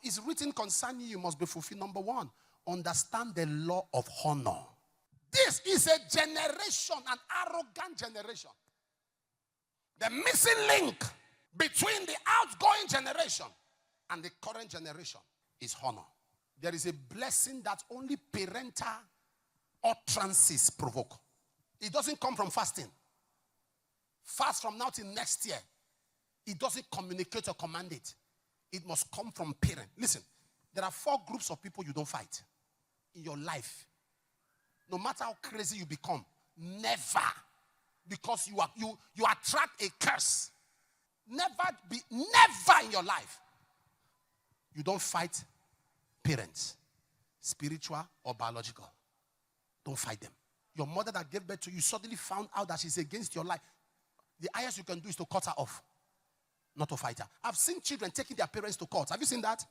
is written concerning you must be fulfilled. Number one, understand the law of honor. This is a generation, an arrogant generation. The missing link between the outgoing generation and the current generation is honor. There is a blessing that only parental utterances provoke. It doesn't come from fasting. Fast from now till next year. It doesn't communicate or command it. It must come from parent. Listen, there are 4 groups of people you don't fight in your life. No matter how crazy you become, never. Because you attract a curse. Never in your life. You don't fight parents, spiritual or biological. Don't fight them. Your mother that gave birth to you suddenly found out that she's against your life. The highest you can do is to cut her off, not to fight her. I've seen children taking their parents to court. Have you seen that?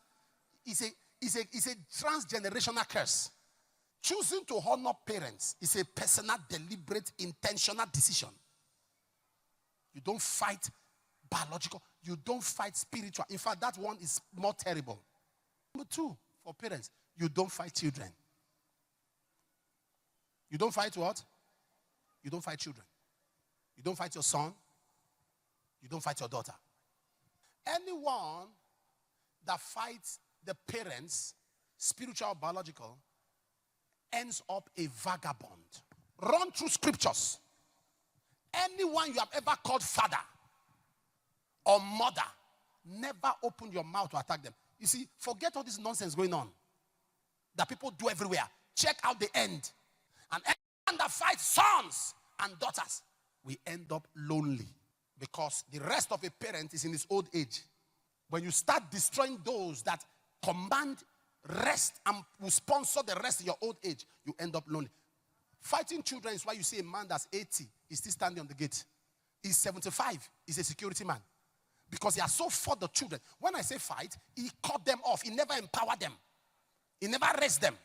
It's a transgenerational curse. Choosing to honor parents is a personal, deliberate, intentional decision. You don't fight biological. You don't fight spiritual. In fact, that one is more terrible. Number 2, for parents, you don't fight children. You don't fight what? You don't fight children. You don't fight your son. You don't fight your daughter. Anyone that fights the parents, spiritual or biological, ends up a vagabond. Run through scriptures. Anyone you have ever called father or mother, never open your mouth to attack them. You see, forget all this nonsense going on that people do everywhere. Check out the end. And anyone that fights sons and daughters, we end up lonely because the rest of a parent is in his old age. When you start destroying those that command rest and will sponsor the rest in your old age, you end up lonely. Fighting children is why you see a man that's 80 is still standing on the gate. He's 75, he's a security man. Because he has so fought the children. When I say fight, he cut them off. He never empowered them. He never raised them.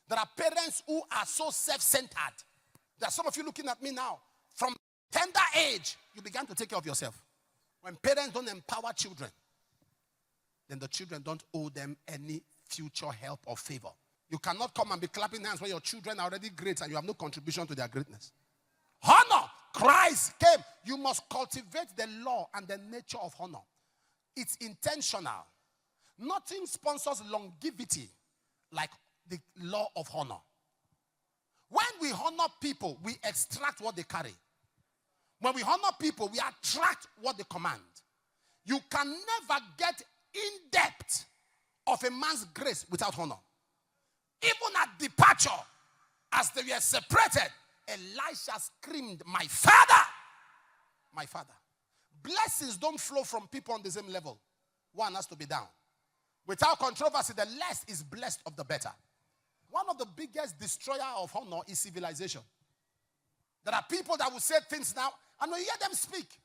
There are parents who are so self-centered. There are some of you looking at me now. From tender age, you began to take care of yourself. When parents don't empower children, then the children don't owe them any future help or favor. You cannot come and be clapping hands when your children are already great and you have no contribution to their greatness. Honor. Christ came. You must cultivate the law and the nature of honor. It's intentional. Nothing sponsors longevity like the law of honor. When we honor people, we extract what they carry. When we honor people, we attract what they command. You can never get in depth of a man's grace without honor. Even at departure, as they were separated, Elisha screamed, "My father! My father." Blessings don't flow from people on the same level. One has to be down. Without controversy, the less is blessed of the better. One of the biggest destroyer of honor is civilization. There are people that will say things now, and when you hear them speak,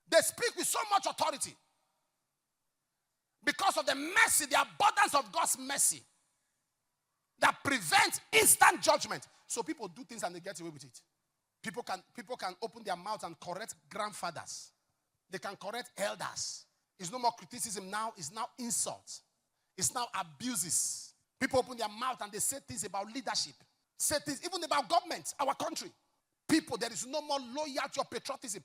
they speak with so much authority. Because of the mercy, the abundance of God's mercy that prevents instant judgment. So people do things and they get away with it. People can open their mouth and correct grandfathers. They can correct elders. It's no more criticism now. It's now insults. It's now abuses. People open their mouth and they say things about leadership. Say things even about government, our country. People, there is no more loyalty or patriotism.